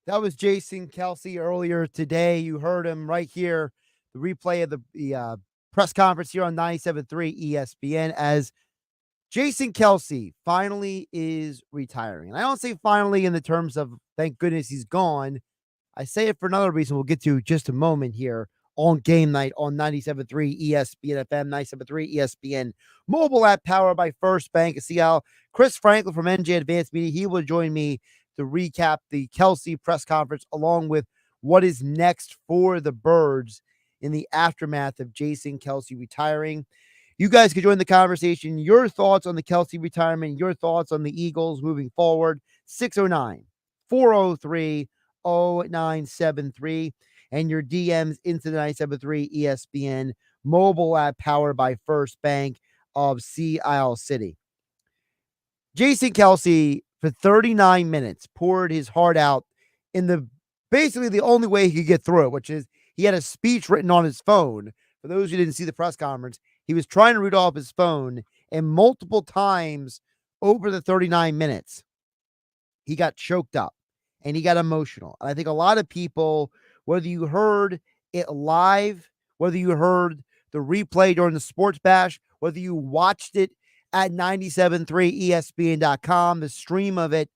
That was Jason Kelce earlier today. You heard him right here, the replay of the press conference here on 97.3 ESPN as Jason Kelce finally is retiring. And I don't say finally in the terms of thank goodness he's gone. I say it for another reason we'll get to just a moment here on Game Night on 97.3 ESPN FM, 97.3 ESPN mobile app powered by First Bank of Seattle. Chris Franklin from NJ Advanced Media, he will join me to recap the Kelce press conference along with what is next for the Birds in the aftermath of Jason Kelce retiring. You guys can join the conversation. Your thoughts on the Kelce retirement, your thoughts on the Eagles moving forward. 609 403 0973 and your DMs into the 973 ESPN mobile app powered by First Bank of Sea Isle City. Jason Kelce, for 39 minutes, poured his heart out in the basically the only way he could get through it, which is he had a speech written on his phone. For those who didn't see the press conference, he was trying to read off his phone, and multiple times over the 39 minutes, he got choked up and he got emotional. And I think a lot of people, whether you heard it live, whether you heard the replay during the sports bash, whether you watched it at 973ESPN.com, the stream of it,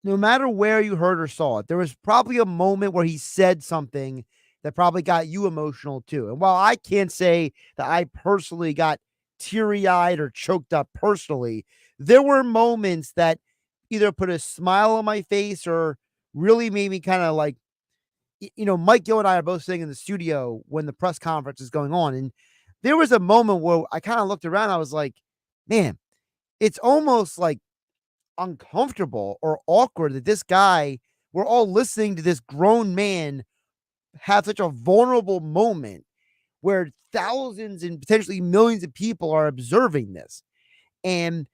no matter where you heard or saw it, there was probably a moment where he said something that probably got you emotional too. And while I can't say that I personally got teary-eyed or choked up personally, there were moments that either put a smile on my face or really made me kind of like, Mike Gill and I are both sitting in the studio when the press conference is going on. And there was a moment where I kind of looked around. I was like, man, it's almost like uncomfortable or awkward that this guy, we're all listening to this grown man have such a vulnerable moment where thousands and potentially millions of people are observing this. And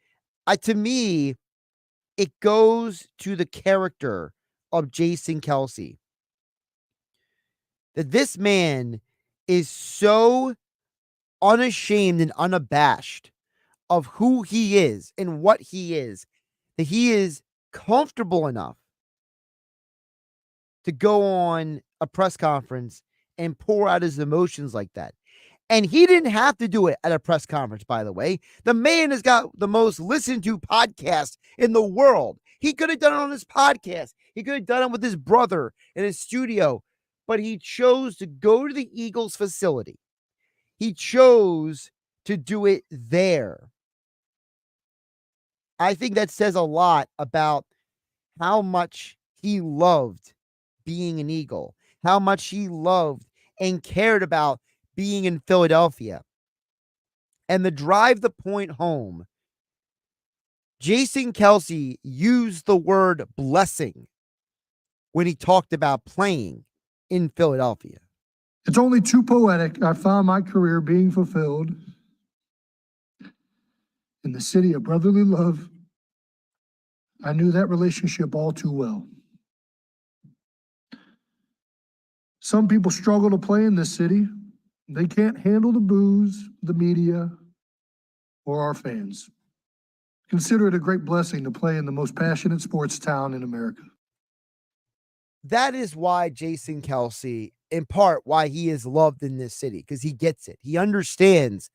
to me, it goes to the character of Jason Kelce. That this man is so unashamed and unabashed of who he is and what he is, that he is comfortable enough to go on a press conference and pour out his emotions like that. And he didn't have to do it at a press conference, by the way. The man has got the most listened to podcast in the world. He could have done it on his podcast. He could have done it with his brother in his studio, but he chose to go to the Eagles facility. He chose to do it there. I think that says a lot about how much he loved being an Eagle, how much he loved and cared about being in Philadelphia. And the drive the point home, Jason Kelce used the word blessing when he talked about playing in Philadelphia. It's only too poetic. I found my career being fulfilled in the city of brotherly love. I knew that relationship all too well. Some people struggle to play in this city. They can't handle the booze, the media, or our fans. Consider it a great blessing to play in the most passionate sports town in America. That is why Jason Kelce, in part, why he is loved in this city, because he gets it. He understands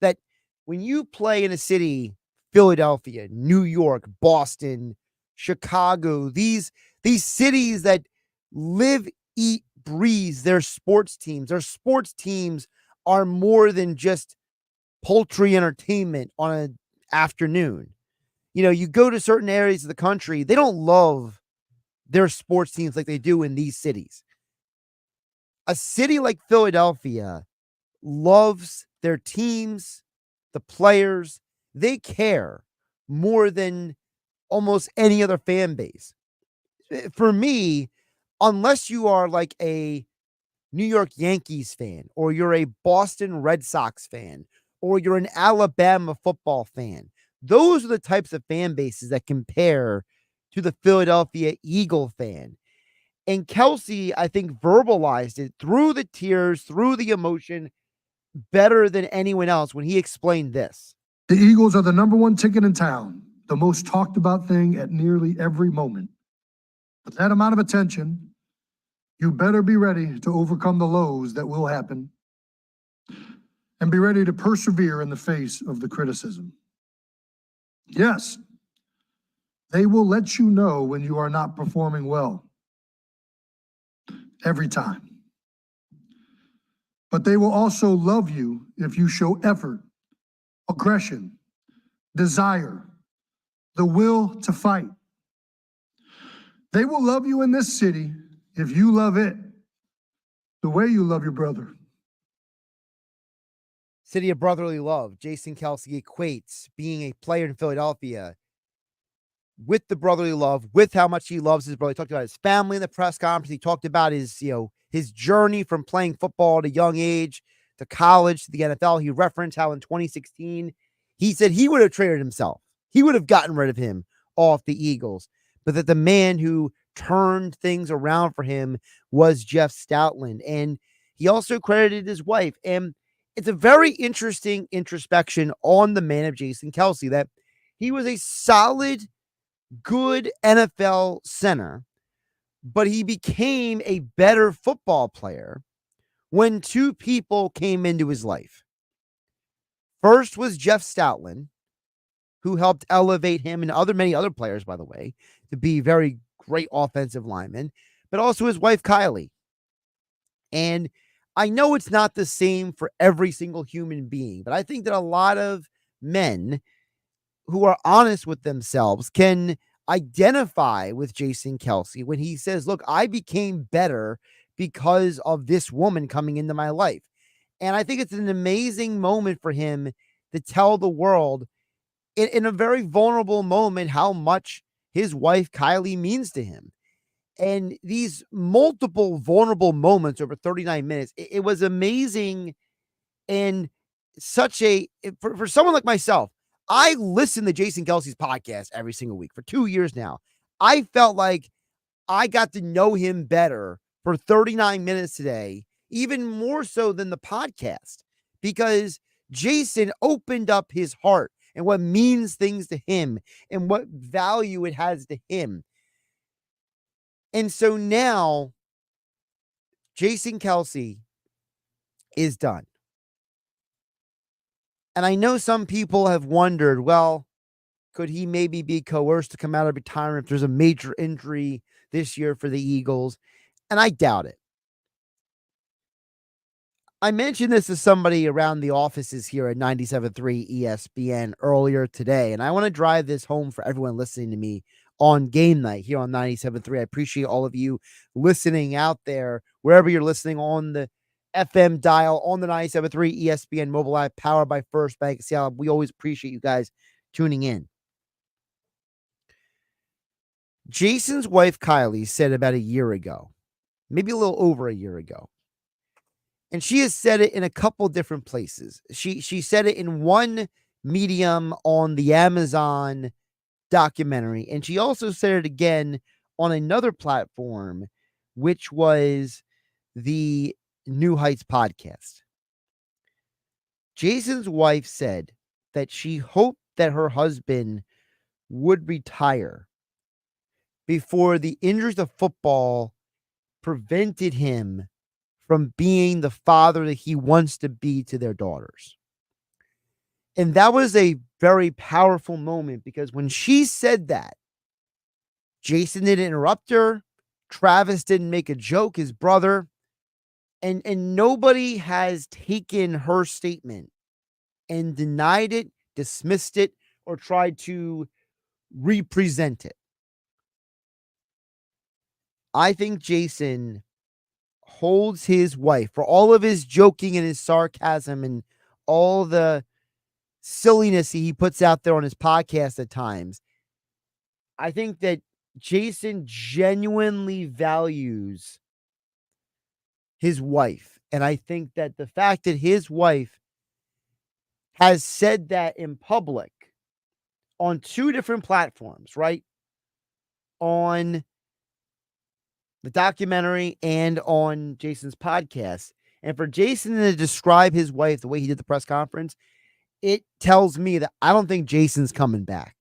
that when you play in a city, Philadelphia, New York, Boston, Chicago, these cities that live, eat, breathe their sports teams. Their sports teams are more than just poultry entertainment on an afternoon. You go to certain areas of the country, they don't love their sports teams like they do in these cities. A city like Philadelphia loves their teams, the players. They care more than almost any other fan base. For me, unless you are like a New York Yankees fan, or you're a Boston Red Sox fan, or you're an Alabama football fan, those are the types of fan bases that compare to the Philadelphia Eagle fan. And Kelce, I think, verbalized it through the tears, through the emotion, better than anyone else when he explained this. The Eagles are the number one ticket in town, the most talked about thing at nearly every moment. With that amount of attention, you better be ready to overcome the lows that will happen and be ready to persevere in the face of the criticism. Yes, they will let you know when you are not performing well. Every time. But they will also love you if you show effort, aggression, desire, the will to fight. They will love you in this city if you love it the way you love your brother. City of brotherly love. Jason Kelce equates being a player in Philadelphia with the brotherly love, with how much he loves his brother. He talked about his family in the press conference. He talked about his journey from playing football at a young age to college to the NFL. He referenced how in 2016, he said he would have traded himself. He would have gotten rid of him off the Eagles, but that the man who turned things around for him was Jeff Stoutland. And he also credited his wife. And it's a very interesting introspection on the man of Jason Kelce, that he was a solid, good NFL center, but he became a better football player when two people came into his life. First was Jeff Stoutland, who helped elevate him and many other players, by the way, to be very great offensive linemen, but also his wife, Kylie. And I know it's not the same for every single human being, but I think that a lot of men who are honest with themselves can identify with Jason Kelce when he says, look, I became better because of this woman coming into my life. And I think it's an amazing moment for him to tell the world in a very vulnerable moment how much his wife, Kylie, means to him. And these multiple vulnerable moments over 39 minutes, it was amazing. And for someone like myself, I listen to Jason Kelce's podcast every single week for 2 years now. I felt like I got to know him better for 39 minutes today, even more so than the podcast, because Jason opened up his heart and what means things to him and what value it has to him. And so now Jason Kelce is done. And I know some people have wondered, well, could he maybe be coerced to come out of retirement if there's a major injury this year for the Eagles? And I doubt it. I mentioned this to somebody around the offices here at 97.3 ESPN earlier today, and I want to drive this home for everyone listening to me on Game Night here on 97.3. I appreciate all of you listening out there, wherever you're listening on the FM dial, on the 97.3 ESPN mobile app, powered by First Bank of Seattle. We always appreciate you guys tuning in. Jason's wife, Kylie, said about a year ago, maybe a little over a year ago, and she has said it in a couple different places. She said it in one medium on the Amazon documentary, and she also said it again on another platform, which was the New Heights podcast. Jason's wife said that she hoped that her husband would retire before the injuries of football prevented him from being the father that he wants to be to their daughters. And that was a very powerful moment, because when she said that, Jason didn't interrupt her. Travis didn't make a joke, his brother. And nobody has taken her statement and denied it, dismissed it, or tried to represent it. I think Jason holds his wife, for all of his joking and his sarcasm and all the silliness he puts out there on his podcast at times. I think that Jason genuinely values his wife. And I think that the fact that his wife has said that in public on two different platforms, right? On the documentary and on Jason's podcast. And for Jason to describe his wife the way he did the press conference, it tells me that I don't think Jason's coming back.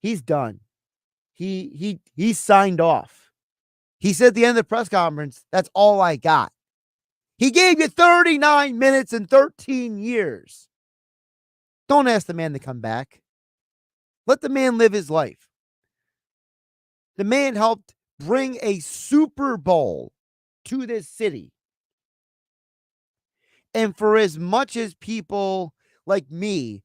He's done. he signed off. He said at the end of the press conference, that's all I got. He gave you 39 minutes and 13 years. Don't ask the man to come back. Let the man live his life. The man helped bring a Super Bowl to this city. And for as much as people like me,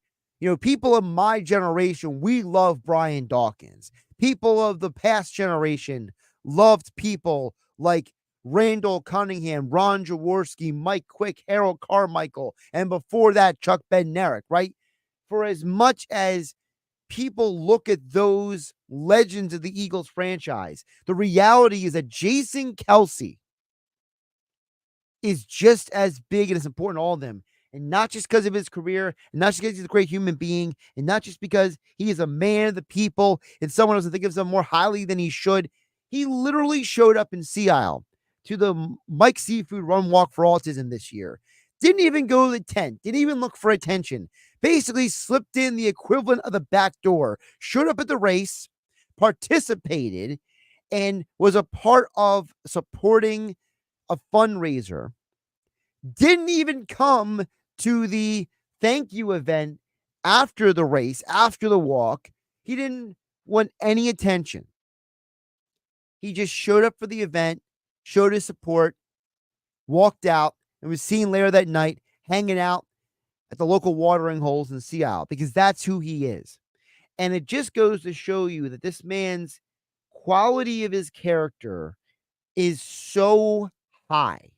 people of my generation, we love Brian Dawkins. People of the past generation loved people like Randall Cunningham, Ron Jaworski, Mike Quick, Harold Carmichael, and before that, Chuck Bednarik, right? For as much as people look at those legends of the Eagles franchise, the reality is that Jason Kelce is just as big and as important to all of them. And not just because of his career, and not just because he's a great human being, and not just because he is a man of the people and someone else that thinks of him more highly than he should. He literally showed up in Sea Isle to the Mike Seafood Run Walk for Autism this year. Didn't even go to the tent, didn't even look for attention. Basically slipped in the equivalent of the back door, showed up at the race, participated, and was a part of supporting a fundraiser. Didn't even come to the thank you event after the race, after the walk. He didn't want any attention. He just showed up for the event, showed his support, walked out, and was seen later that night hanging out at the local watering holes in Sea Isle, because that's who he is. And it just goes to show you that this man's quality of his character is so high.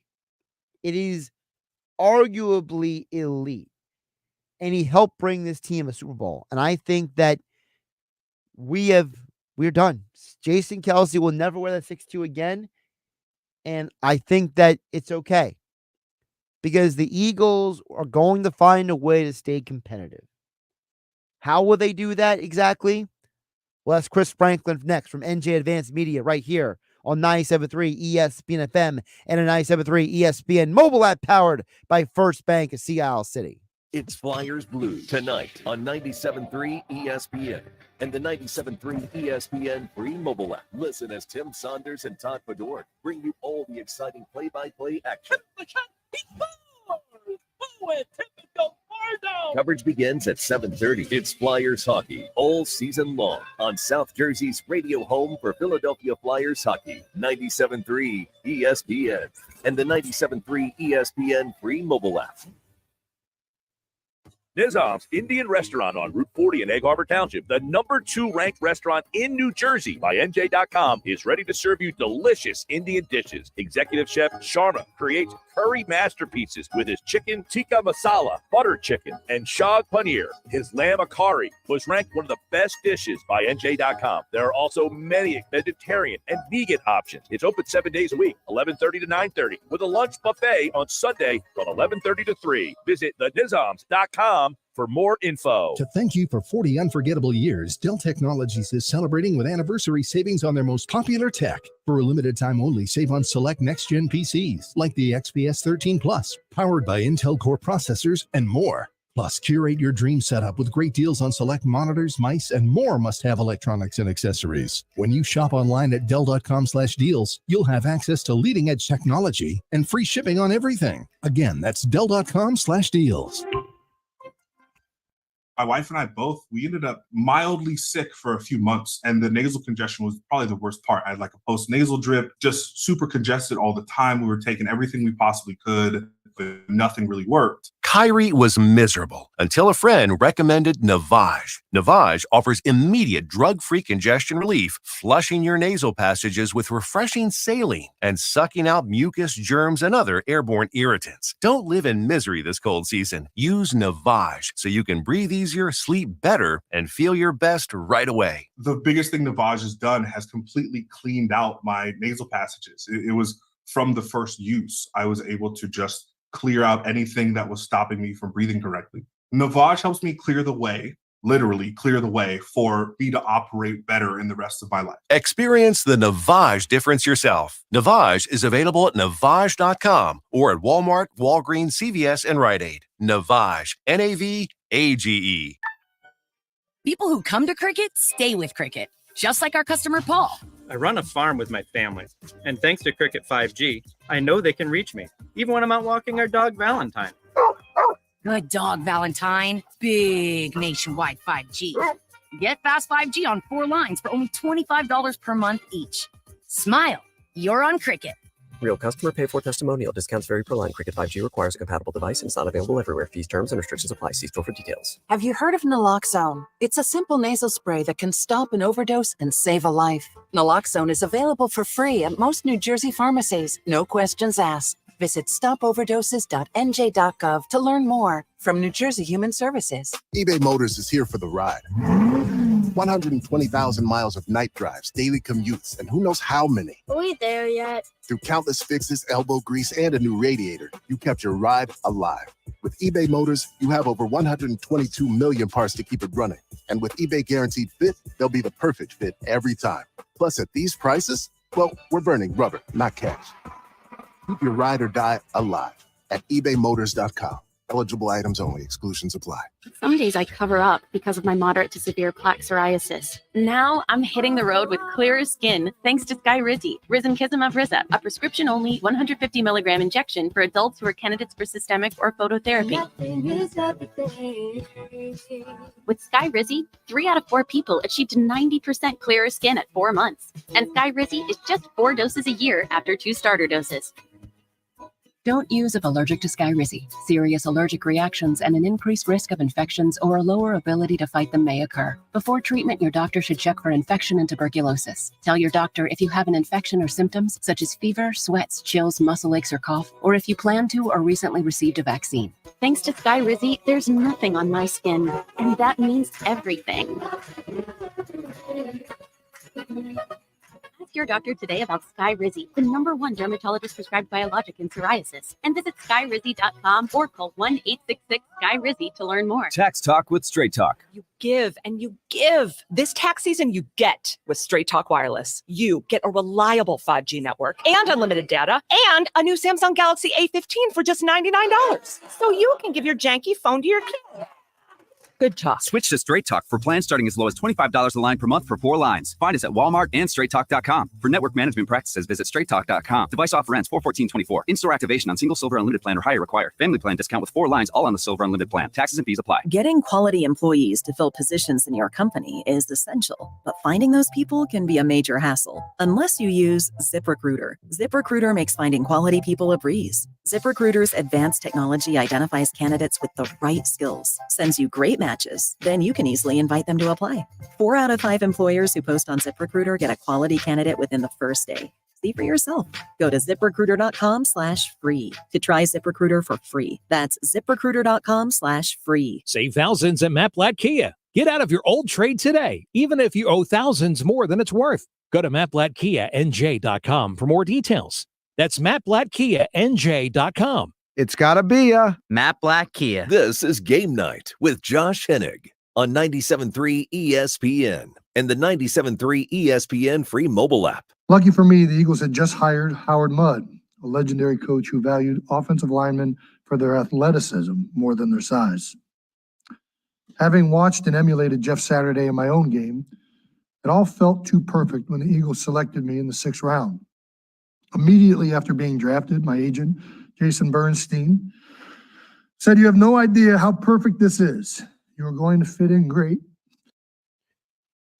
It is arguably elite. And he helped bring this team a Super Bowl. And I think that we're done. Jason Kelce will never wear that 6-2 again. And I think that it's okay, because the Eagles are going to find a way to stay competitive. How will they do that exactly? Well, that's Chris Franklin next from NJ Advanced Media right here on 97.3 ESPN FM and a 97.3 ESPN mobile app powered by First Bank of Sea Isle City. It's Flyers Blue tonight on 97.3 ESPN and the 97.3 ESPN free mobile app. Listen as Tim Saunders and Todd Fedor bring you all the exciting play-by-play action. Coverage begins at 7:30. It's Flyers hockey all season long on South Jersey's radio home for Philadelphia Flyers hockey, 97.3 ESPN and the 97.3 ESPN free mobile app. Nizam's Indian Restaurant on Route 40 in Egg Harbor Township, the #2 ranked restaurant in New Jersey by NJ.com, is ready to serve you delicious Indian dishes. Executive Chef Sharma creates curry masterpieces with his chicken tikka masala, butter chicken, and shag paneer. His lamb akari was ranked one of the best dishes by NJ.com. There are also many vegetarian and vegan options. It's open 7 days a week, 11:30 to 9:30, with a lunch buffet on Sunday from 11:30 to 3. Visit thenizams.com for more info. To thank you for 40 unforgettable years, Dell Technologies is celebrating with anniversary savings on their most popular tech. For a limited time only, save on select next-gen PCs like the XPS 13 Plus, powered by Intel Core processors and more. Plus, curate your dream setup with great deals on select monitors, mice, and more must-have electronics and accessories. When you shop online at Dell.com/deals, you'll have access to leading-edge technology and free shipping on everything. Again, that's Dell.com/deals. My wife and I we ended up mildly sick for a few months, and the nasal congestion was probably the worst part. I had like a post-nasal drip, just super congested all the time. We were taking everything we possibly could, but nothing really worked. Kyrie was miserable until a friend recommended Navage. Navage offers immediate drug-free congestion relief, flushing your nasal passages with refreshing saline and sucking out mucus, germs, and other airborne irritants. Don't live in misery this cold season. Use Navage so you can breathe easier, sleep better, and feel your best right away. The biggest thing Navage has done has completely cleaned out my nasal passages. It was from the first use. I was able to just clear out anything that was stopping me from breathing correctly. Navage helps me clear the way, literally clear the way for me to operate better in the rest of my life. Experience the Navage difference yourself. Navage is available at Navage.com or at Walmart, Walgreens, CVS, and Rite Aid. Navage, Navage. People who come to Cricket stay with Cricket. just like our customer Paul. I run a farm with my family, and thanks to Cricket 5G, I know they can reach me, even when I'm out walking our dog Valentine. Good dog, Valentine. Big nationwide 5G. Get fast 5G on 4 lines for only $25 per month each. Smile, you're on Cricket. Real customer pay for testimonial. Discounts vary per line. Cricket 5G requires a compatible device and is not available everywhere. Fees, terms, and restrictions apply. See store for details. Have you heard of naloxone? It's a simple nasal spray that can stop an overdose and save a life. Naloxone is available for free at most New Jersey pharmacies. No questions asked. Visit stopoverdoses.nj.gov to learn more. From New Jersey Human Services. eBay Motors is here for the ride. 120,000 miles of night drives, daily commutes, and who knows how many. Are we there yet? Through countless fixes, elbow grease, and a new radiator, you kept your ride alive. With eBay Motors, you have over 122 million parts to keep it running. And with eBay Guaranteed Fit, they'll be the perfect fit every time. Plus, at these prices, well, we're burning rubber, not cash. Keep your ride or die alive at ebaymotors.com. Eligible items only. Exclusions apply. Some days I cover up because of my moderate to severe plaque psoriasis. Now I'm hitting the road with clearer skin thanks to Skyrizi, Risankizumab Risa, a prescription-only 150 milligram injection for adults who are candidates for systemic or phototherapy. With Skyrizi, 3 out of 4 people achieved 90% clearer skin at 4 months. And Skyrizi is just 4 doses a year after 2 starter doses. Don't use if allergic to Skyrizi. Serious allergic reactions and an increased risk of infections or a lower ability to fight them may occur. Before treatment, your doctor should check for infection and tuberculosis. Tell your doctor if you have an infection or symptoms such as fever, sweats, chills, muscle aches, or cough, or if you plan to or recently received a vaccine. Thanks to Skyrizi, there's nothing on my skin, and that means everything. Ask your doctor today about Skyrizi, the #1 dermatologist prescribed biologic in psoriasis, and visit skyrizi.com or call 1-866-SKY-RIZI to learn more. Tax Talk with Straight Talk. You give and you give. This tax season, you get with Straight Talk Wireless. You get a reliable 5G network and unlimited data and a new Samsung Galaxy A15 for just $99. So you can give your janky phone to your kid. Good talk. Switch to Straight Talk for plans starting as low as $25 a line per month for 4 lines. Find us at Walmart and straighttalk.com. For network management practices, visit straighttalk.com. Device offer ends 4/14/24. In-store activation on single silver unlimited plan or higher required. Family plan discount with 4 lines all on the silver unlimited plan. Taxes and fees apply. Getting quality employees to fill positions in your company is essential, but finding those people can be a major hassle unless you use ZipRecruiter. ZipRecruiter makes finding quality people a breeze. ZipRecruiter's advanced technology identifies candidates with the right skills, sends you great matches, then you can easily invite them to apply. 4 out of 5 employers who post on ZipRecruiter get a quality candidate within the first day. See for yourself. Go to ziprecruiter.com/free to try ZipRecruiter for free. That's ziprecruiter.com/free. Save thousands at Matt Blatt Kia. Get out of your old trade today, even if you owe thousands more than it's worth. Go to mattblattkianj.com for more details. That's mattblattkianj.com. It's gotta be a Matt Blatt Kia. This is Game Night with Josh Hennig on 97.3 ESPN and the 97.3 ESPN free mobile app. Lucky for me, the Eagles had just hired Howard Mudd, a legendary coach who valued offensive linemen for their athleticism more than their size. Having watched and emulated Jeff Saturday in my own game, it all felt too perfect when the Eagles selected me in the 6th round. Immediately after being drafted, my agent, Jason Bernstein, said, "You have no idea how perfect this is. You're going to fit in great."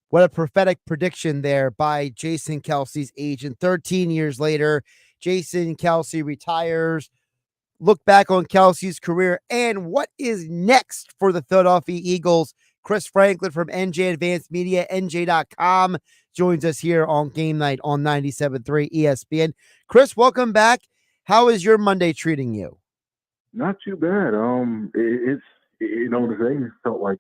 What a prophetic prediction there by Jason Kelce's agent. 13 years later, Jason Kelce retires. Look back on Kelce's career and what is next for the Philadelphia Eagles. Chris Franklin from NJ Advanced Media, NJ.com, joins us here on Game Night on 97.3 ESPN. Chris, welcome back. How is your Monday treating you? Not too bad. It's the thing felt like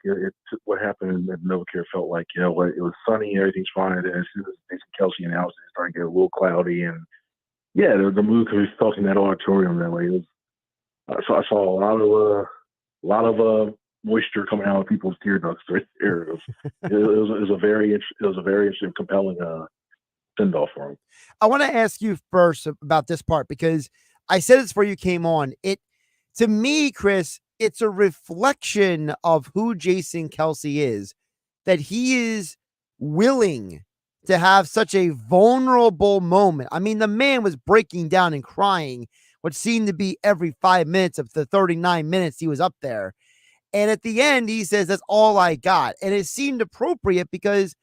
what happened in NovaCare felt like, it was sunny, everything's fine. And as soon as Jason Kelce announced it started to get a little cloudy, and the mood could be felt in that auditorium that way. I saw a lot of moisture coming out of people's tear ducts right there. It was a very interesting, compelling send off for him. I want to ask you first about this part because I said this before you came on. To me, Chris, it's a reflection of who Jason Kelce is, that he is willing to have such a vulnerable moment. I mean, the man was breaking down and crying, what seemed to be every 5 minutes of the 39 minutes he was up there. And at the end, he says, that's all I got. And it seemed appropriate because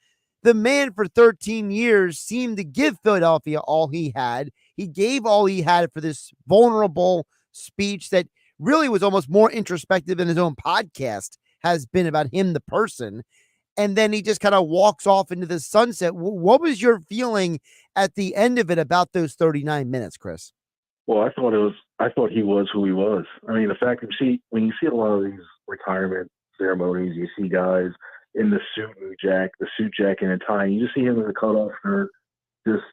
the man for 13 years seemed to give Philadelphia all he had. He gave all he had for this vulnerable speech that really was almost more introspective than his own podcast has been about him, the person. And then he just kind of walks off into the sunset. What was your feeling at the end of it about those 39 minutes, Chris? Well, I thought he was who he was. I mean, the fact that when you see a lot of these retirement ceremonies, you see guys in the suit jacket and tie, and you just see him in the cutoff shirt, just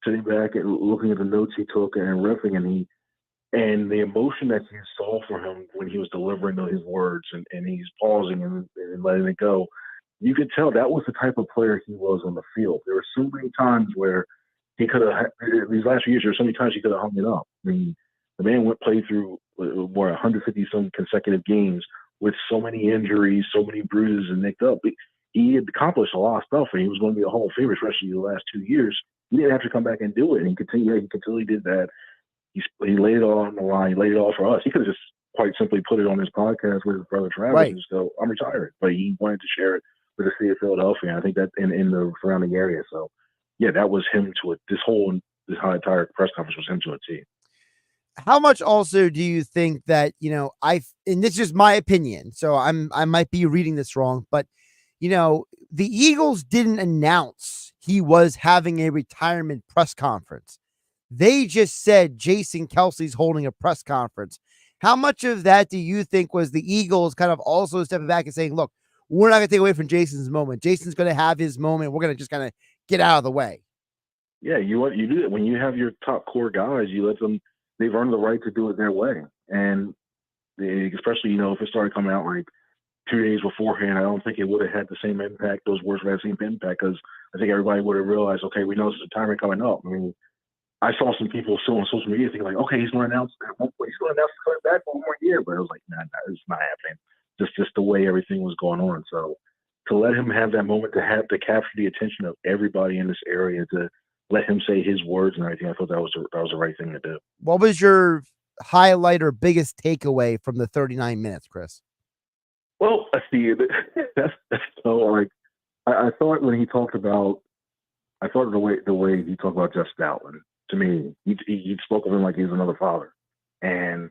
sitting back and looking at the notes he took and riffing, and the emotion that you saw from him when he was delivering his words and he's pausing and letting it go. You could tell that was the type of player he was on the field. There were so many times where he could have, these last few years, there were so many times he could have hung it up. I mean, the man played through more 150 some consecutive games with so many injuries, so many bruises and nicked up. He had accomplished a lot of stuff, and he was going to be a Hall of Famer, especially the last 2 years. He didn't have to come back and do it, and he continually did that. He laid it all on the line. He laid it all for us. He could have just quite simply put it on his podcast with his brother Travis and just go, I'm retired. But he wanted to share it with the city of Philadelphia. And I think that in the surrounding area. So, yeah, that was him to it. This entire press conference was him to a T. How much also do you think that, and this is my opinion, so I might be reading this wrong, but, the Eagles didn't announce he was having a retirement press conference. They just said Jason Kelce's holding a press conference. How much of that do you think was the Eagles kind of also stepping back and saying, look, we're not going to take away from Jason's moment. Jason's going to have his moment. We're going to just kind of get out of the way. Yeah, you do it. When you have your top core guys, you let them, they've earned the right to do it their way. And especially, if it started coming out like 2 days beforehand, I don't think it would have had the same impact. Those words would have the same impact because I think everybody would have realized, okay, we know there's a timer coming up. I mean, I saw some people still on social media thinking like, okay, he's going to announce at one point, he's going to announce he's coming back for one more year. But I was like, nah, it's not happening. Just the way everything was going on. So to let him have that moment, to capture the attention of everybody in this area, to let him say his words and everything, I thought that was the right thing to do. What was your highlight or biggest takeaway from the 39 minutes, Chris? Well, I see. That's so like I thought when he talked about, the way he talked about Jeff Stoutland. To me, he spoke of him like he's another father, and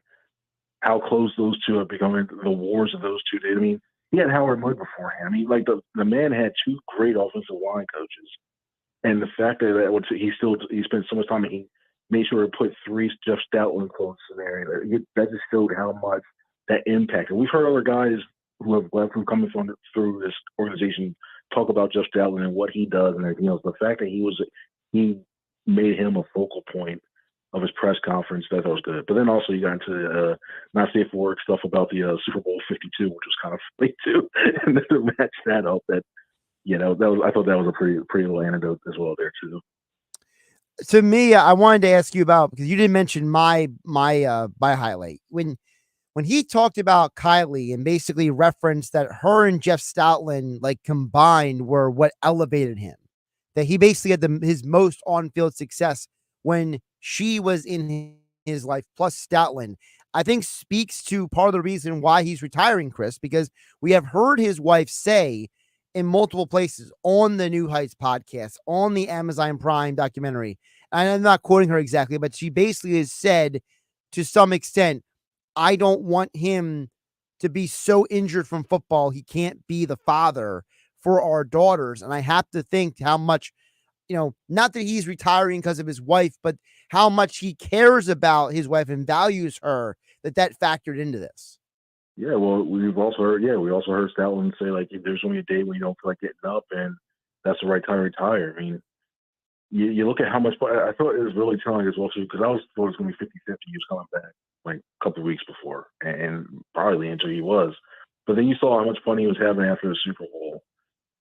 how close those two have become. The wars of those two did. I mean, he had Howard Mudd beforehand. I mean, like the man had two great offensive line coaches, and the fact that he spent so much time and he made sure to put three Jeff Stoutland quotes in there. That just showed how much that impact. And we've heard other guys who have left, who come through this organization, talk about Jeff Stoutland and what he does and everything else. The fact that he made him a focal point of his press conference, that was good. But then also you got into the not safe for work stuff about the Super Bowl 52, which was kind of funny too. And then to match that up, I thought that was a pretty little anecdote as well there too. To me, I wanted to ask you about, because you didn't mention my highlight when he talked about Kylie and basically referenced that her and Jeff Stoutland like combined were what elevated him. That he basically had his most on-field success when she was in his life, plus Stoutland, I think speaks to part of the reason why he's retiring, Chris, because we have heard his wife say in multiple places on the New Heights podcast, on the Amazon Prime documentary, and I'm not quoting her exactly, but she basically has said to some extent, I don't want him to be so injured from football he can't be the father for our daughters. And I have to think how much, not that he's retiring because of his wife, but how much he cares about his wife and values her, that factored into this. Yeah, well, we also heard Stoutland say, like, there's only a day when you don't feel like getting up, and that's the right time to retire. I mean, you look at how much – I thought it was really telling as well, too, because I thought it was going to be 50-50. He was coming back, like, a couple of weeks before, and probably until he was. But then you saw how much fun he was having after the Super Bowl.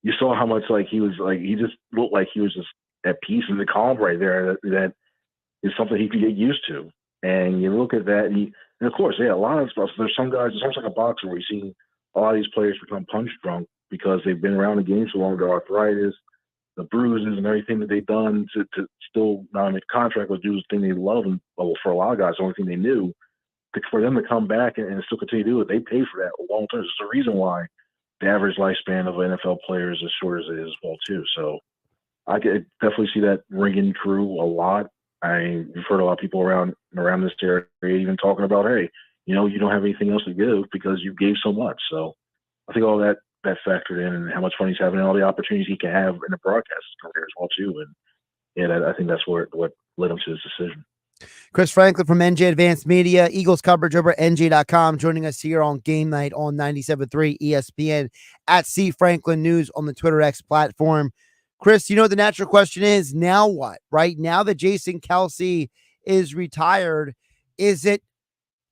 You saw how much, like, he just looked like he was just at peace and the calm right there that is something he could get used to. And you look at that, and of course, yeah, a lot of stuff. There's some guys, it's almost like a boxer where you see a lot of these players become punch drunk because they've been around the game so long, their arthritis, the bruises and everything that they've done to still not make a contract or do the thing they love. And for a lot of guys, the only thing they knew, for them to come back and still continue to do it, they pay for that long term. There's a reason why the average lifespan of an NFL player is as short as it is as well, too. So I could definitely see that ringing true a lot. We've heard a lot of people around this area even talking about, hey, you don't have anything else to give because you gave so much. So I think all that factored in, and how much fun he's having and all the opportunities he can have in the broadcast career as well too. And I think that's what led him to his decision. Chris Franklin from NJ Advanced Media, Eagles coverage over at NJ.com, joining us here on Game Night on 97.3 ESPN, at C Franklin News on the Twitter X platform. Chris, the natural question is, now what? Right now that Jason Kelce is retired, is it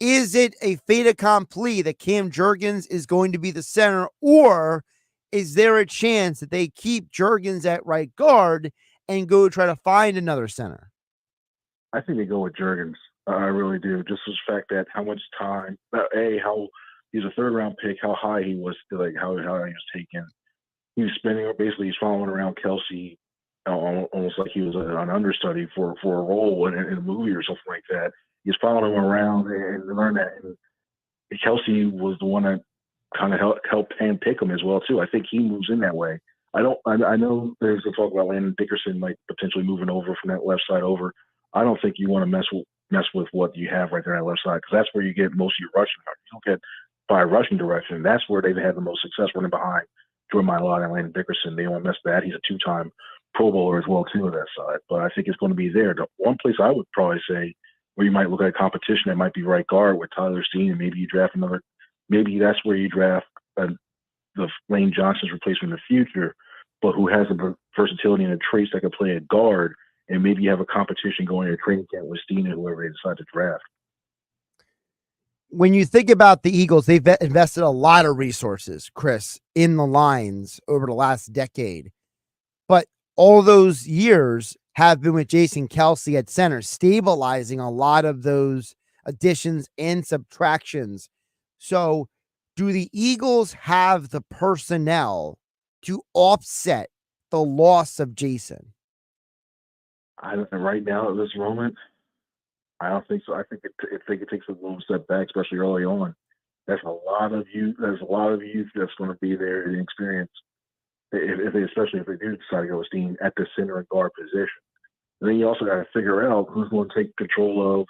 a fait accompli that Cam Jurgens is going to be the center, or is there a chance that they keep Jurgens at right guard and go try to find another center? I think they go with Jurgens. I really do. Just the fact that how much time, how he's a third-round pick, how high he was, like how he was taken. He was spending, basically he's following around Kelce almost like he was an understudy for a role in a movie or something like that. He's following him around and learned that. And Kelce was the one that kind of helped handpick him as well too. I think he moves in that way. I know there's a talk about Landon Dickerson might potentially moving over from that left side over. I don't think you want to mess with what you have right there on that left side, because that's where you get most of your rushing. You don't get by rushing direction. That's where they've had the most success running behind Jordan Mailata and Landon Dickerson. They don't mess with that. He's a two-time Pro Bowler as well too on that side. But I think it's going to be there. The one place I would probably say where you might look at competition that might be right guard with Tyler Steen, and maybe you draft another. Maybe that's where you draft the Lane Johnson's replacement in the future, but who has the versatility and the traits that could play at guard, and maybe you have a competition going in a training camp with Steen and whoever they decide to draft. When you think about the Eagles, they've invested a lot of resources, Chris, in the lines over the last decade. But all those years have been with Jason Kelce at center, stabilizing a lot of those additions and subtractions. So do the Eagles have the personnel to offset the loss of Jason? Right now, at this moment, I don't think so. I think it takes a little step back, especially early on. There's a lot of youth. There's a lot of youth that's going to be there in experience, especially if they do decide to go with Steen at the center and guard position. And then you also got to figure out who's going to take control of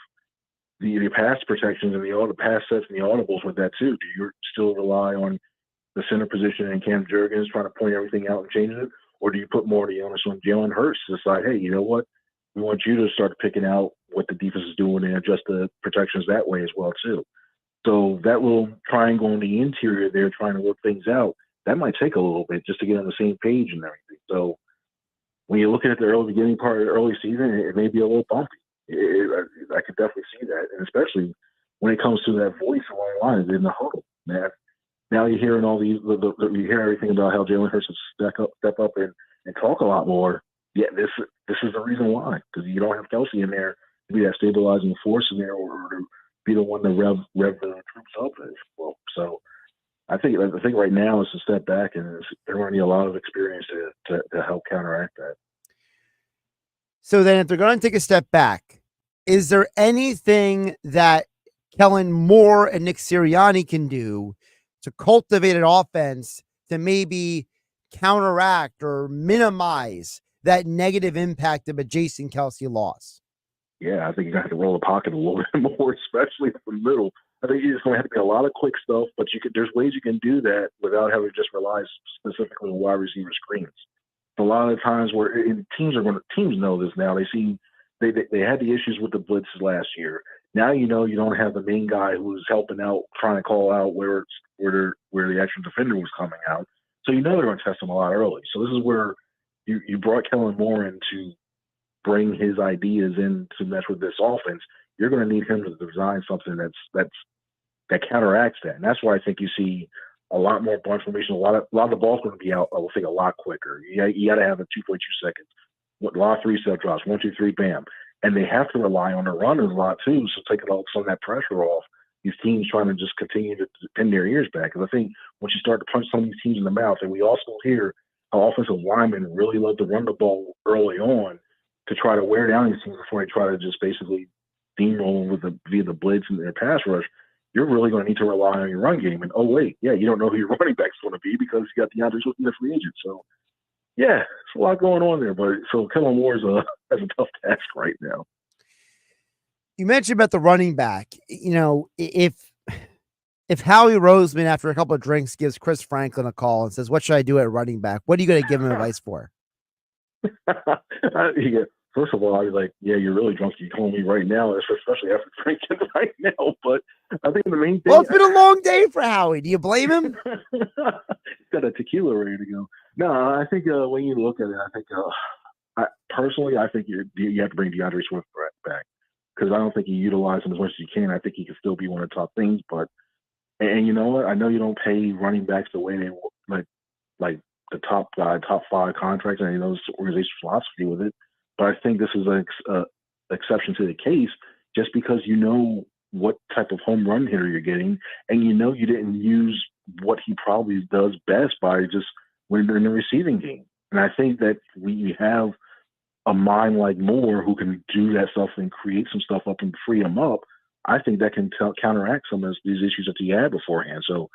the pass protections and the pass sets and the audibles with that too. Do you still rely on the center position and Cam Jurgens trying to point everything out and change it, or do you put more of the onus on Jalen Hurts to decide, hey, you know what? We want you to start picking out what the defense is doing and adjust the protections that way as well too. So that little triangle on the interior there, trying to work things out, that might take a little bit just to get on the same page and everything. So when you're looking at the early beginning part of the early season, it may be a little bumpy. I could definitely see that, and especially when it comes to that voice along the lines in the huddle, man. Now you're hearing all these, you hear everything about how Jalen Hurts will step up and talk a lot more. Yeah, this is the reason why, because you don't have Kelce in there to be that stabilizing force in there, or to be the one to rev the troops up as well. So I think right now it's a step back, and they're going to need a lot of experience to help counteract that. So then if they're going to take a step back, is there anything that Kellen Moore and Nick Sirianni can do to cultivate an offense to maybe counteract or minimize that negative impact of a Jason Kelce loss? Yeah, I think you have to roll the pocket a little bit more, especially in the middle. I think it's going to have to be a lot of quick stuff, but there's ways you can do that without having to just rely specifically on wide receiver screens. A lot of the times where teams know this now. They had the issues with the blitzes last year. Now you don't have the main guy who's helping out, trying to call out where the actual defender was coming out. So they're going to test him a lot early. So this is where you brought Kellen Moore in to bring his ideas in to mess with this offense. You're going to need him to design something that counteracts that, and that's why I think you see a lot more bunch formation. A lot of the ball's going to be out, I will think, a lot quicker. You got to have a 2.2 seconds. A lot of 3-step drops, 1, 2, 3, bam. And they have to rely on the runners a lot too, so taking some of that pressure off these teams trying to just continue to pin their ears back. Because I think once you start to punch some of these teams in the mouth, and we also hear offensive linemen really love to run the ball early on to try to wear down these teams before they try to just basically steamroll via the blitz and their pass rush. You're really going to need to rely on your run game. And oh wait, yeah, you don't know who your running back's going to be because you got DeAndre Swift in the free agent. So yeah, it's a lot going on there. But so Kellen Moore's has a tough task right now. You mentioned about the running back. If Howie Roseman, after a couple of drinks, gives Chris Franklin a call and says, "What should I do at running back?" What are you going to give him advice for? First of all, I was like, yeah, you're really drunk. You told me right now, especially after drinking right now. But I think the main thing. Well, it's been a long day for Howie. Do you blame him? He's got a tequila ready to go. No, I think when you look at it, I think personally, I think you have to bring DeAndre Swift back because I don't think you utilize him as much as you can. I think he can still be one of the top things. But and you know what? I know you don't pay running backs the way they like the top 5 contracts, and this organization's philosophy with it. But I think this is an exception to the case just because you know what type of home run hitter you're getting, and you know you didn't use what he probably does best by just winning in the receiving game. And I think that we have a mind like Moore who can do that stuff and create some stuff up and free him up. I think that can counteract some of these issues that he had beforehand. So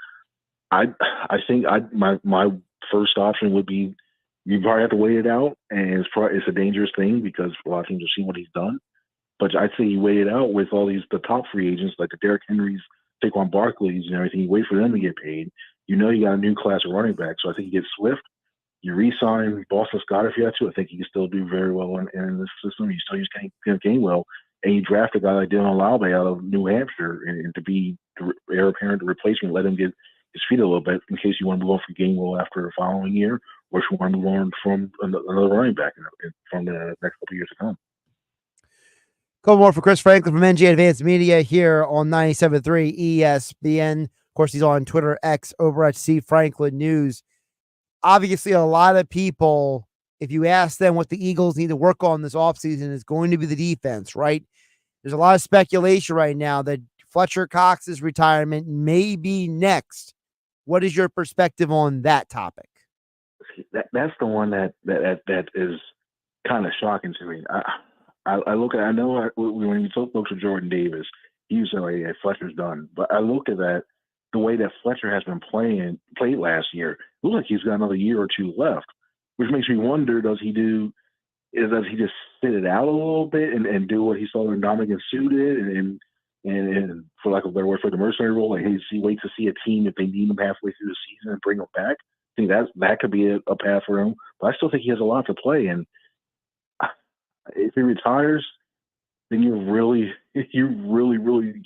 I think my first option would be you probably have to wait it out, and it's a dangerous thing because a lot of teams have seen what he's done. But I'd say you wait it out with all the top free agents like the Derrick Henrys, Saquon Barkleys, and everything. You wait for them to get paid. You know you got a new class of running back, so I think you get Swift. You re-sign Boston Scott if you have to. I think he can still do very well in this system. You still use Gainwell, and you draft a guy like Dylan Laube out of New Hampshire and to be the heir apparent replacement. Let him get his feet a little bit in case you want to move on from Gainwell after the following year, or if you want to move on from another running back from the next couple of years to come. Couple more for Chris Franklin from NJ Advanced Media here on 97.3 ESPN. Of course, he's on Twitter, X, over at C Franklin News. Obviously, a lot of people, if you ask them what the Eagles need to work on this offseason, is going to be the defense, right? There's a lot of speculation right now that Fletcher Cox's retirement may be next. What is your perspective on that topic? That's the one that is kind of shocking to me. I look at, I know when you talk to Jordan Davis, he was like, hey, Fletcher's done. But I look at that, the way that Fletcher has been played last year, it looks like he's got another year or two left, which makes me wonder, does he just sit it out a little bit and do what he saw when Dominican Sue did and for lack of a better word, for the mercenary role, like, hey, wait to see a team if they need him halfway through the season and bring him back. I think that could be a path for him. But I still think he has a lot to play. And if he retires, then you really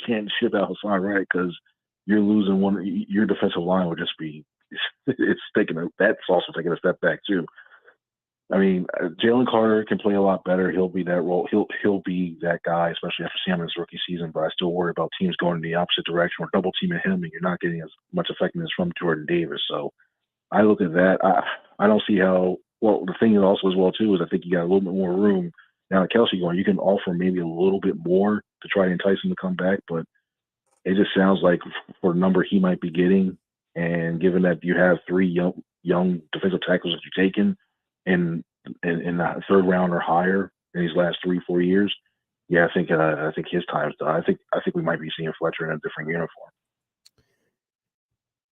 can't ship out Hassan Reddick because you're losing one. Your defensive line would just be that's also taking a step back too. I mean, Jalen Carter can play a lot better. He'll be that role. He'll be that guy, especially after seeing him in his rookie season. But I still worry about teams going in the opposite direction or double teaming him, and you're not getting as much effectiveness from Jordan Davis. So I look at that. I don't see how. Well, the thing also as well too is I think you got a little bit more room now. At Kelce going, you can offer maybe a little bit more to try to entice him to come back, but it just sounds like for the number he might be getting, and given that you have 3 young defensive tackles that you've taken in the 3rd round or higher in these last 3-4 years, yeah, I think his time's done. I think we might be seeing Fletcher in a different uniform.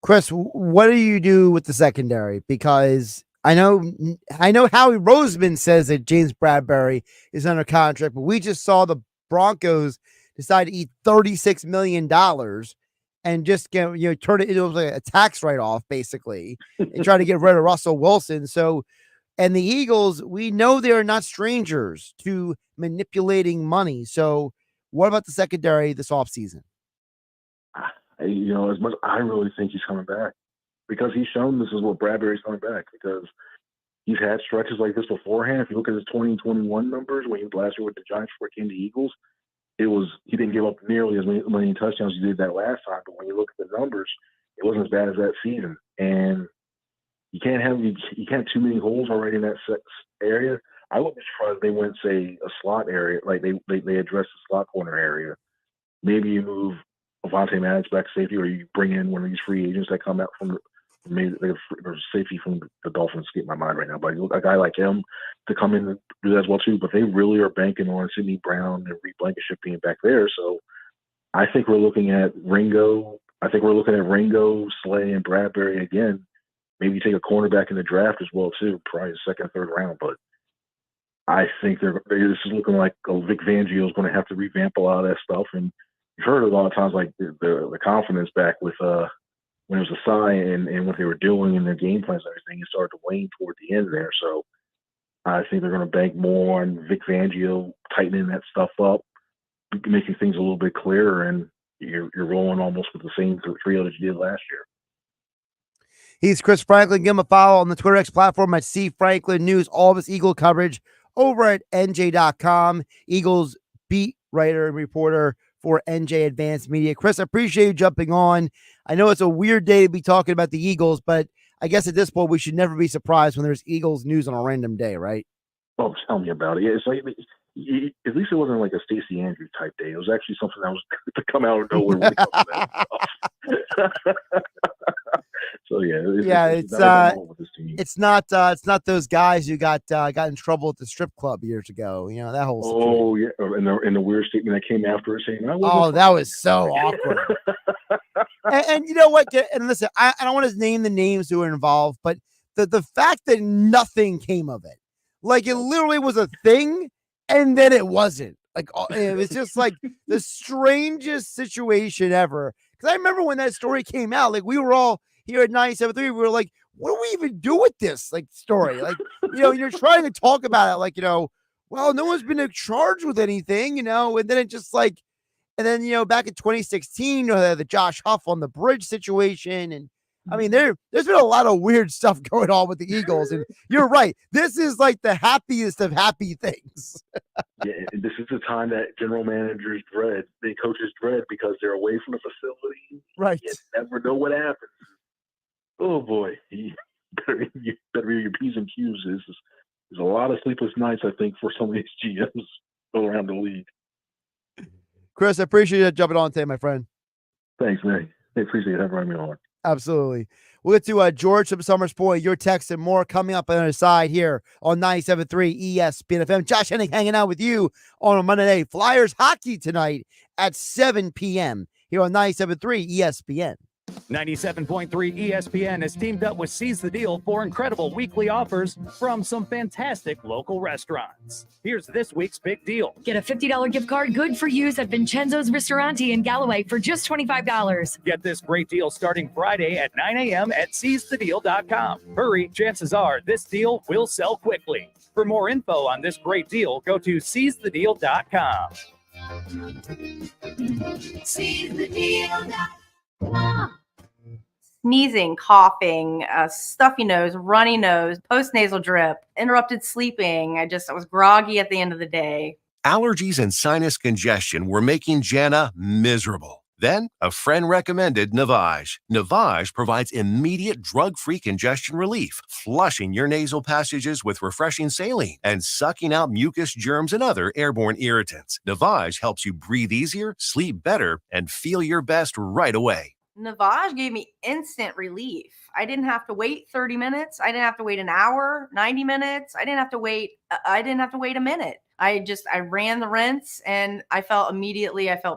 Chris, what do you do with the secondary? Because I know Howie Roseman says that James Bradbury is under contract, but we just saw the Broncos decide to eat $36 million and just turn it into like a tax write-off, basically, and try to get rid of Russell Wilson. So, and the Eagles, we know they are not strangers to manipulating money. So what about the secondary this offseason? As much I really think he's coming back because he's shown this is what Bradbury's coming back because he's had stretches like this beforehand. If you look at his 2021 numbers when he was last year with the Giants before he came to Eagles, he didn't give up nearly as many touchdowns as he did that last time. But when you look at the numbers, it wasn't as bad as that season. And you can't have too many holes already in that area. I wouldn't be surprised if they went, say, a slot area, like they address the slot corner area. Maybe you move Avonte Maddox back to safety, or you bring in one of these free agents that come out from maybe there's safety from the Dolphins escape my mind right now. But a guy like him to come in and do that as well too. But they really are banking on Sidney Brown and Reed Blankenship being back there. So I think we're looking at Ringo. I think we're looking at Ringo, Slay, and Bradbury again. Maybe take a cornerback in the draft as well too, probably the second, third round. But I think this is looking like Vic Fangio is going to have to revamp a lot of that stuff. And you've heard a lot of times like the confidence back with when it was a sign and what they were doing and their game plans and everything, it started to wane toward the end there. So I think they're going to bank more on Vic Fangio tightening that stuff up, making things a little bit clearer, and you're rolling almost with the same trio that you did last year. He's Chris Franklin. Give him a follow on the Twitter X platform at C Franklin News. All of his Eagle coverage over at NJ.com. Eagles beat writer and reporter for NJ Advanced Media. Chris, I appreciate you jumping on. I know it's a weird day to be talking about the Eagles, but I guess at this point we should never be surprised when there's Eagles news on a random day, right? Oh, tell me about it. Yeah, it's like at least it wasn't like a Stacey Andrews type day. It was actually something that was to come out of nowhere. When it comes to that stuff. So it's not those guys who got in trouble at the strip club years ago. You know that whole situation. Oh yeah, and the weird statement that came after it saying, "Oh, that was so awkward." and you know what? And listen, I don't want to name the names who were involved, but the fact that nothing came of it, like it literally was a thing, and then it wasn't. Like it was just like the strangest situation ever. Because I remember when that story came out, like we were all here at 97.3, we were like, what do we even do with this like story? Like, you're trying to talk about it like, well, no one's been charged with anything, and then it just like, and then, back in 2016, the Josh Huff on the bridge situation. And I mean, there's been a lot of weird stuff going on with the Eagles. And you're right. This is like the happiest of happy things. Yeah, and this is the time that general managers dread, the coaches dread, because they're away from the facility. Right. You never know what happens. Oh boy, you better read your P's and Q's. There's a lot of sleepless nights, I think, for some of these GMs all around the league. Chris, I appreciate you jumping on today, my friend. Thanks, man. I appreciate it. Having me on. Absolutely. We'll get to George from Summers Point, your text and more coming up on the side here on 97.3 ESPN FM. Josh Hennig hanging out with you on a Monday night. Flyers hockey tonight at 7 p.m. here on 97.3 ESPN. 97.3 ESPN has teamed up with Seize the Deal for incredible weekly offers from some fantastic local restaurants. Here's this week's big deal. Get a $50 gift card good for use at Vincenzo's Ristorante in Galloway for just $25. Get this great deal starting Friday at 9 a.m. at seizethedeal.com. Hurry, chances are this deal will sell quickly. For more info on this great deal, go to seizethedeal.com. SeizeTheDeal.com. Sneezing, coughing, stuffy nose, runny nose, postnasal drip, interrupted sleeping. I was groggy at the end of the day. Allergies and sinus congestion were making Jana miserable. Then a friend recommended Navage. Navage provides immediate drug-free congestion relief, flushing your nasal passages with refreshing saline and sucking out mucus, germs, and other airborne irritants. Navage helps you breathe easier, sleep better, and feel your best right away. Navage gave me instant relief. I didn't have to wait 30 minutes. I didn't have to wait an hour, 90 minutes. I didn't have to wait a minute. I ran the rinse and I felt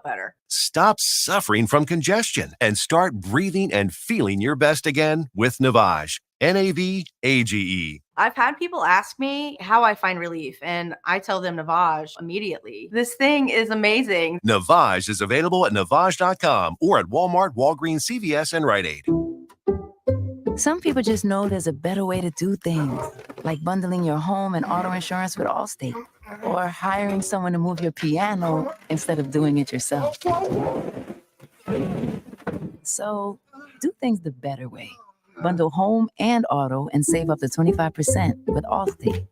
better. Stop suffering from congestion and start breathing and feeling your best again with Navage. Navage. I've had people ask me how I find relief, and I tell them Navage immediately. This thing is amazing. Navage is available at Navage.com or at Walmart, Walgreens, CVS, and Rite Aid. Some people just know there's a better way to do things, like bundling your home and auto insurance with Allstate, or hiring someone to move your piano instead of doing it yourself. So do things the better way. Bundle home and auto and save up to 25% with Allstate.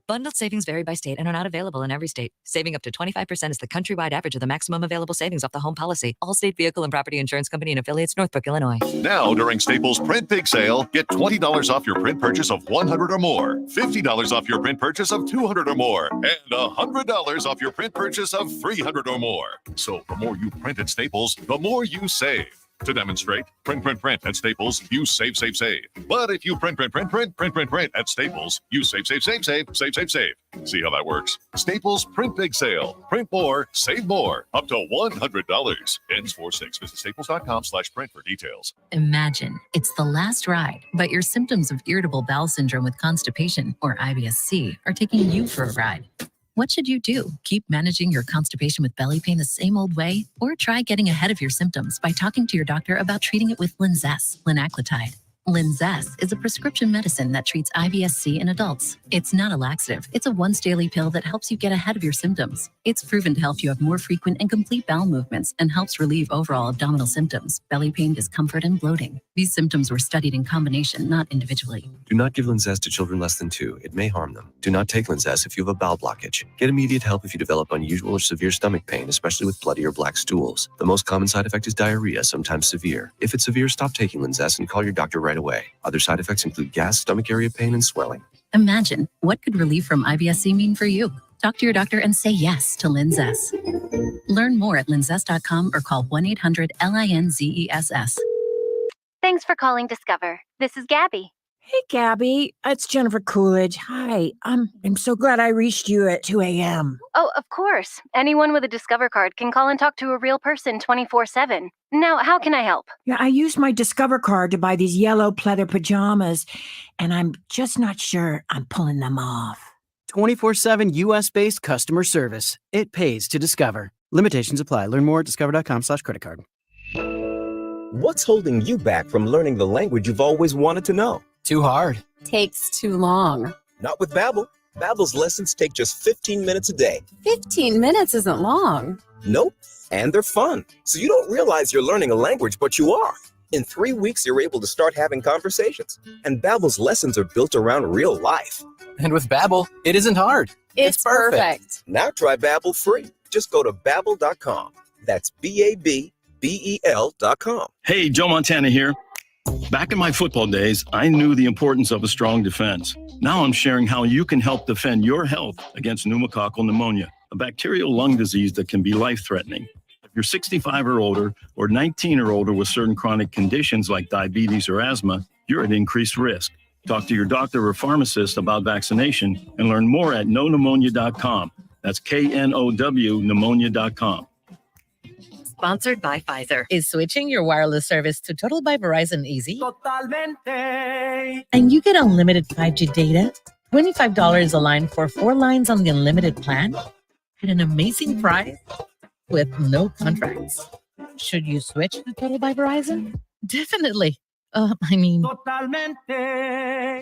Bundled savings vary by state and are not available in every state. Saving up to 25% is the countrywide average of the maximum available savings off the home policy. Allstate Vehicle and Property Insurance Company and affiliates, Northbrook, Illinois. Now, during Staples Print Big Sale, get $20 off your print purchase of $100 or more, $50 off your print purchase of $200 or more, and $100 off your print purchase of $300 or more. So the more you print at Staples, the more you save. To demonstrate, print at Staples, use save. But if you print at Staples, use save. See how that works? Staples Print Big Sale. Print more, save more. Up to $100. Ends 4/6. Visit staples.com/print for details. Imagine it's the last ride, but your symptoms of irritable bowel syndrome with constipation, or IBS-C, are taking you for a ride. What should you do? Keep managing your constipation with belly pain the same old way? Or try getting ahead of your symptoms by talking to your doctor about treating it with Linzess, linaclotide. Linzess is a prescription medicine that treats IBS-C in adults. It's not a laxative. It's a once-daily pill that helps you get ahead of your symptoms. It's proven to help you have more frequent and complete bowel movements and helps relieve overall abdominal symptoms, belly pain, discomfort, and bloating. These symptoms were studied in combination, not individually. Do not give Linzess to children less than 2. It may harm them. Do not take Linzess if you have a bowel blockage. Get immediate help if you develop unusual or severe stomach pain, especially with bloody or black stools. The most common side effect is diarrhea, sometimes severe. If it's severe, stop taking Linzess and call your doctor right away. Other side effects include gas, stomach area pain, and swelling. Imagine, what could relief from IBS-C mean for you? Talk to your doctor and say yes to Linzess. Learn more at linzess.com or call 1-800-LINZESS. Thanks for calling Discover. This is Gabby. Hey, Gabby. It's Jennifer Coolidge. Hi. I'm so glad I reached you at 2 a.m. Oh, of course. Anyone with a Discover card can call and talk to a real person 24/7. Now, how can I help? Yeah, I used my Discover card to buy these yellow pleather pajamas, and I'm just not sure I'm pulling them off. 24/7 U.S.-based customer service. It pays to Discover. Limitations apply. Learn more at discover.com/creditcard. What's holding you back from learning the language you've always wanted to know? Too hard. Takes too long. Not with Babbel. Babbel's lessons take just 15 minutes a day. 15 minutes isn't long. Nope. And they're fun. So you don't realize you're learning a language, but you are. In 3 weeks, you're able to start having conversations. And Babbel's lessons are built around real life. And with Babbel, it isn't hard. It's perfect. Now try Babbel free. Just go to Babbel.com. That's BABBEL.com. Hey, Joe Montana here. Back in my football days, I knew the importance of a strong defense. Now I'm sharing how you can help defend your health against pneumococcal pneumonia, a bacterial lung disease that can be life-threatening. If you're 65 or older, or 19 or older with certain chronic conditions like diabetes or asthma, you're at increased risk. Talk to your doctor or pharmacist about vaccination and learn more at knowpneumonia.com. That's KNOW pneumonia.com. Sponsored by Pfizer. Is switching your wireless service to Total by Verizon easy? Totalmente. And you get unlimited 5G data, $25 a line for 4 lines on the unlimited plan, at an amazing price with no contracts. Should you switch to Total by Verizon? Definitely. Totalmente.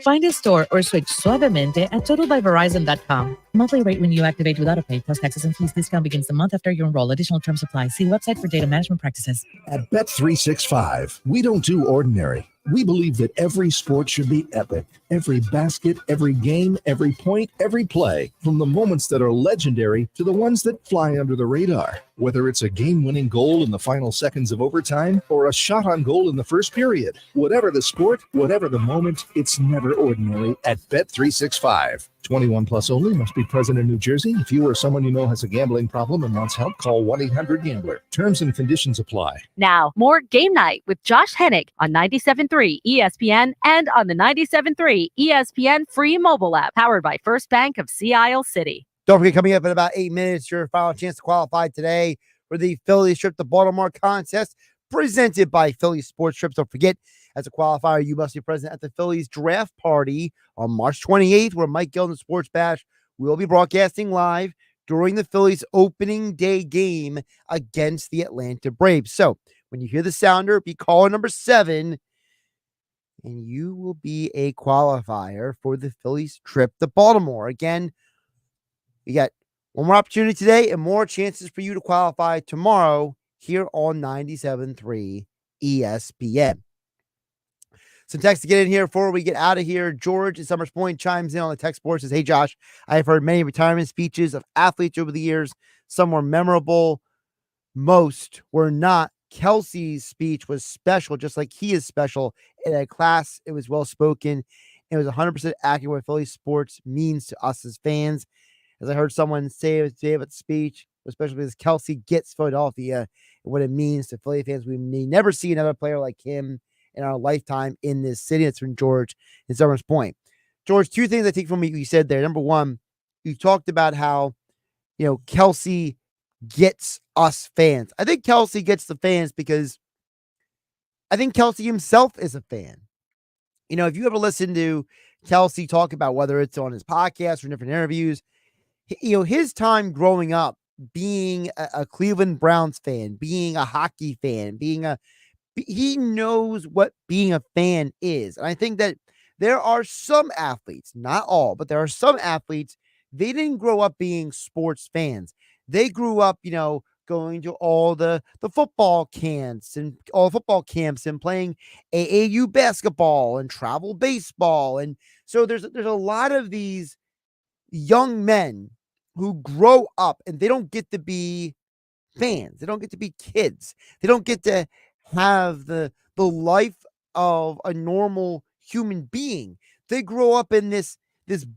Find a store or switch suavemente at totalbyverizon.com. Monthly rate when you activate without a pay plus taxes and fees. Discount begins the month after you enroll. Additional terms apply. See website for data management practices. At Bet365, we don't do ordinary. We believe that every sport should be epic. Every basket, every game, every point, every play. From the moments that are legendary to the ones that fly under the radar. Whether it's a game-winning goal in the final seconds of overtime or a shot on goal in the first period. Whatever the sport, whatever the moment, it's never ordinary at Bet365. 21 plus only, must be present in New Jersey. If you or someone you know has a gambling problem and wants help, call 1-800-GAMBLER. Terms and conditions apply. Now, more Game Night with Josh Hennick on 97.3 ESPN and on the 97.3 ESPN free mobile app, powered by First Bank of Sea Isle City. Don't forget, coming up in about 8 minutes, your final chance to qualify today for the Phillies Trip to Baltimore contest presented by Philly Sports Trips. Don't forget, as a qualifier, you must be present at the Phillies draft party on March 28th, where Mike Gill and the Sports Bash will be broadcasting live during the Phillies opening day game against the Atlanta Braves. So when you hear the sounder, be caller number 7, and you will be a qualifier for the Phillies trip to Baltimore. Again, you got one more opportunity today and more chances for you to qualify tomorrow here on 97.3 ESPN. Some text to get in here before we get out of here. George in Summers Point chimes in on the text board, says, "Hey, Josh, I've heard many retirement speeches of athletes over the years. Some were memorable. Most were not. Kelce's speech was special, just like he is special. In a class, it was well-spoken. It was 100% accurate what Philly sports means to us as fans. As I heard someone say today about the speech, especially because Kelce gets Philadelphia and what it means to Philly fans. We may never see another player like him in our lifetime in this city. That's from George and Summer's point. George, two things I take from what you said there. Number one, you talked about how, Kelce gets us fans. I think Kelce gets the fans because I think Kelce himself is a fan. If you ever listen to Kelce talk about whether it's on his podcast or different interviews, his time growing up being a Cleveland Browns fan, being a hockey fan, he knows what being a fan is. And I think that there are some athletes, not all, but there are some athletes, they didn't grow up being sports fans. They grew up, going to all the football camps and playing AAU basketball and travel baseball. And so there's a lot of these young men who grow up and they don't get to be fans. They don't get to be kids. They don't get to have the life of a normal human being. They grow up in this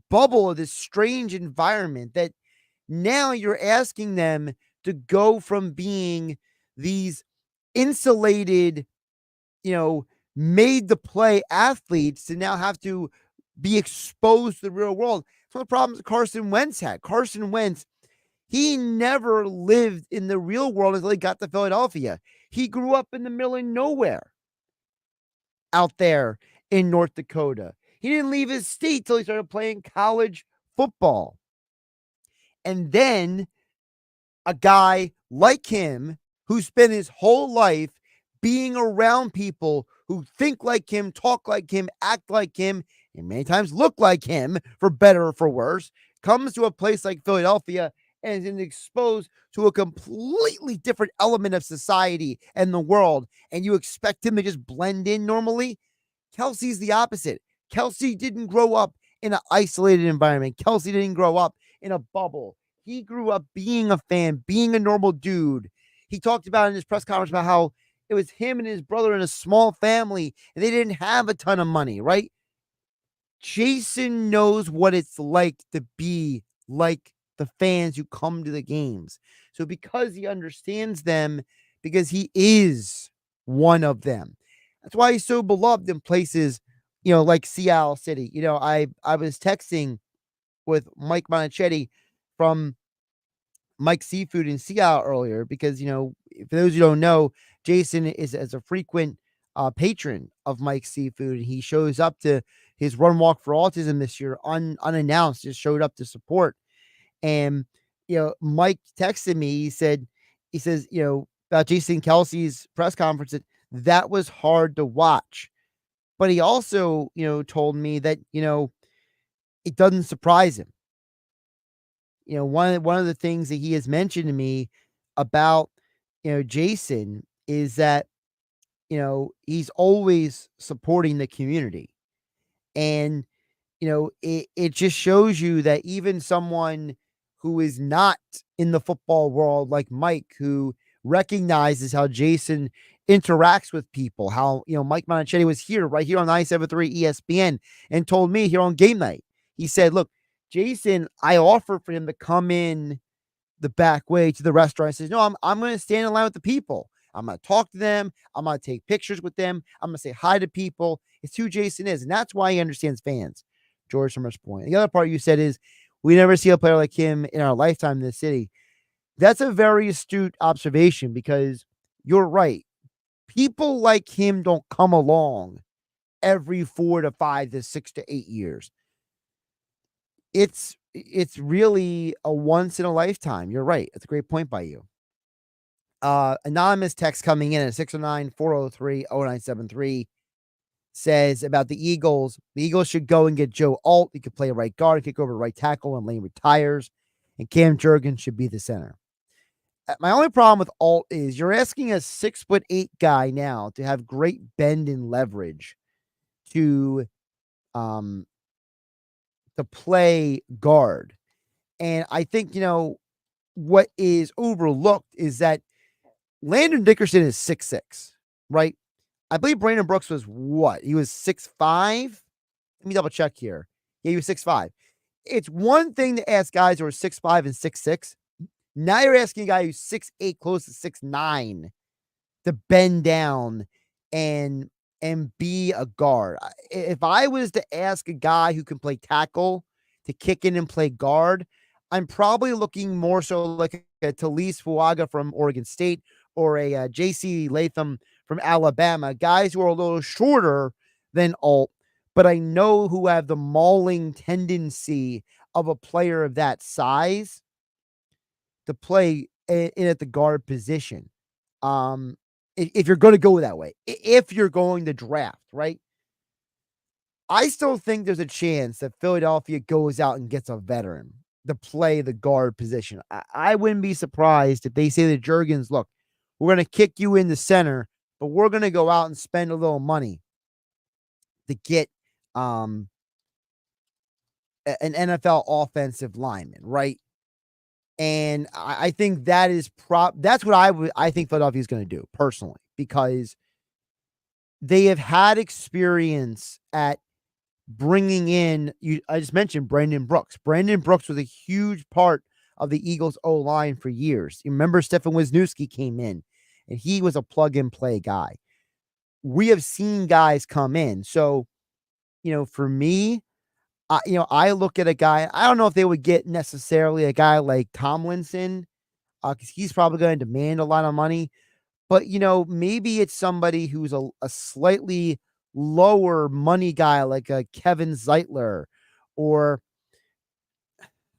bubble of this strange environment that now you're asking them to go from being these insulated, made to play athletes to now have to be exposed to the real world. It's one of the problems Carson Wentz had. Carson Wentz, he never lived in the real world until he got to Philadelphia. He grew up in the middle of nowhere out there in North Dakota. He didn't leave his state till he started playing college football. And then a guy like him who spent his whole life being around people who think like him, talk like him, act like him, and many times look like him, for better or for worse, comes to a place like Philadelphia and is exposed to a completely different element of society and the world, and you expect him to just blend in normally. Kelce's the opposite. Kelce didn't grow up in an isolated environment. Kelce didn't grow up in a bubble. He grew up being a fan, being a normal dude. He talked about in his press conference about how it was him and his brother in a small family, and they didn't have a ton of money, right? Jason knows what it's like to be like the fans who come to the games. So because he understands them, because he is one of them, that's why he's so beloved in places, like Seattle City. I was texting with Mike Monachetti from Mike Seafood in Seattle earlier because, for those who don't know, Jason is as a frequent patron of Mike Seafood. And he shows up to his Run Walk for Autism this year unannounced, just showed up to support. And, Mike texted me, he says, about Jason Kelce's press conference, that was hard to watch. But he also, told me that, it doesn't surprise him. One of the things that he has mentioned to me about, Jason is that, he's always supporting the community. And, it just shows you that even someone who is not in the football world, like Mike, who recognizes how Jason interacts with people, how, Mike Monachetti was right here on 97.3 ESPN and told me here on Game Night, he said, look, Jason, I offered for him to come in the back way to the restaurant. He says, no, I'm going to stand in line with the people. I'm going to talk to them. I'm going to take pictures with them. I'm going to say hi to people. It's who Jason is. And that's why he understands fans. George Summers' point. The other part you said is we never see a player like him in our lifetime in this city. That's a very astute observation because you're right. People like him don't come along every 4 to 5 to 6 to 8 years. It's really a once in a lifetime. You're right. That's a great point by you. Anonymous text coming in at 609-403-0973 says about the Eagles should go and get Joe Alt. He could play a right guard, kick over to right tackle, and Lane retires. And Cam Jurgens should be the center. My only problem with Alt is you're asking a 6'8" guy now to have great bend and leverage to play guard. And I think, what is overlooked is that Landon Dickerson is 6'6", right? I believe Brandon Brooks was what? He was 6'5"? Let me double check here. Yeah, he was 6'5". It's one thing to ask guys who are 6'5" and 6'6" Now you're asking a guy who's 6'8", close to 6'9", to bend down and be a guard. If I was to ask a guy who can play tackle to kick in and play guard, I'm probably looking more so like a Talise Fuaga from Oregon State or a J.C. Latham from Alabama, guys who are a little shorter than Alt, but I know who have the mauling tendency of a player of that size to play in at the guard position. If you're going to go that way, if you're going to draft, right? I still think there's a chance that Philadelphia goes out and gets a veteran to play the guard position. I wouldn't be surprised if they say to Jurgens, look, we're going to kick you in the center, but we're going to go out and spend a little money to get an NFL offensive lineman, right? And I think that is that's what I think Philadelphia is going to do personally, because they have had experience at bringing in, I just mentioned Brandon Brooks. Brandon Brooks was a huge part of the Eagles O-line for years. You remember Stefan Wisniewski came in, and he was a plug-and-play guy. We have seen guys come in. So, for me, I look at a guy, I don't know if they would get necessarily a guy like Tomlinson, because he's probably going to demand a lot of money. But, maybe it's somebody who's a slightly lower money guy like a Kevin Zeitler, or,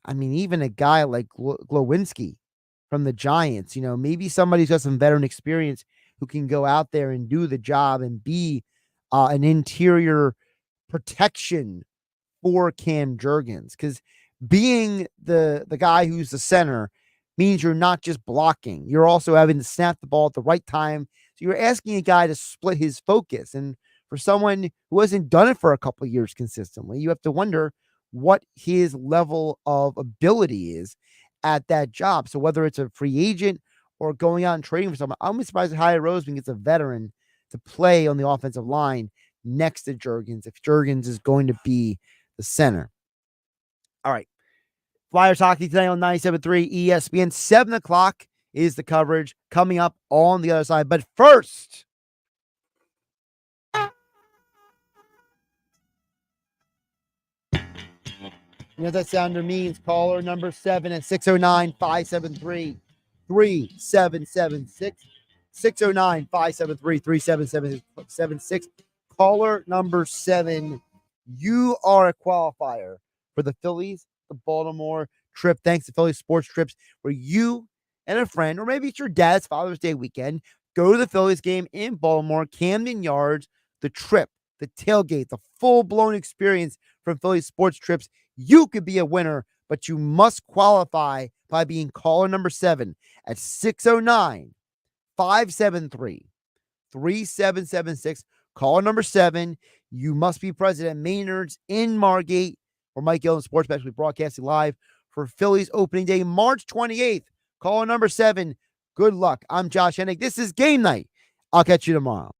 even a guy like Glowinski from the Giants. Maybe somebody's got some veteran experience who can go out there and do the job and be an interior protection for Cam Jurgens, because being the guy who's the center means you're not just blocking, you're also having to snap the ball at the right time. So you're asking a guy to split his focus. And for someone who hasn't done it for a couple of years consistently, you have to wonder what his level of ability is at that job. So whether it's a free agent or going out and trading for someone, I'm surprised that Hyatt Roseman gets a veteran to play on the offensive line next to Jurgens, if Jurgens is going to be the center. All right. Flyers hockey today on 97.3 ESPN. 7 o'clock is the coverage coming up on the other side. But first, you know what that sounder means? Caller number 7 at 609-573-3776. 609-573-3776. Caller number 7. You are a qualifier for the Phillies, the Baltimore trip, thanks to Philly Sports Trips, where you and a friend, or maybe it's your dad's Father's Day weekend, go to the Phillies game in Baltimore, Camden Yards, the trip, the tailgate, the full-blown experience from Philly Sports Trips. You could be a winner, but you must qualify by being caller number 7 at 609-573-3776. Caller number 7. You must be present at Maynard's in Margate, where Mike Gill and Sports Bash will be broadcasting live for Phillies opening day, March 28th. Caller number 7. Good luck. I'm Josh Hennig. This is Game Night. I'll catch you tomorrow.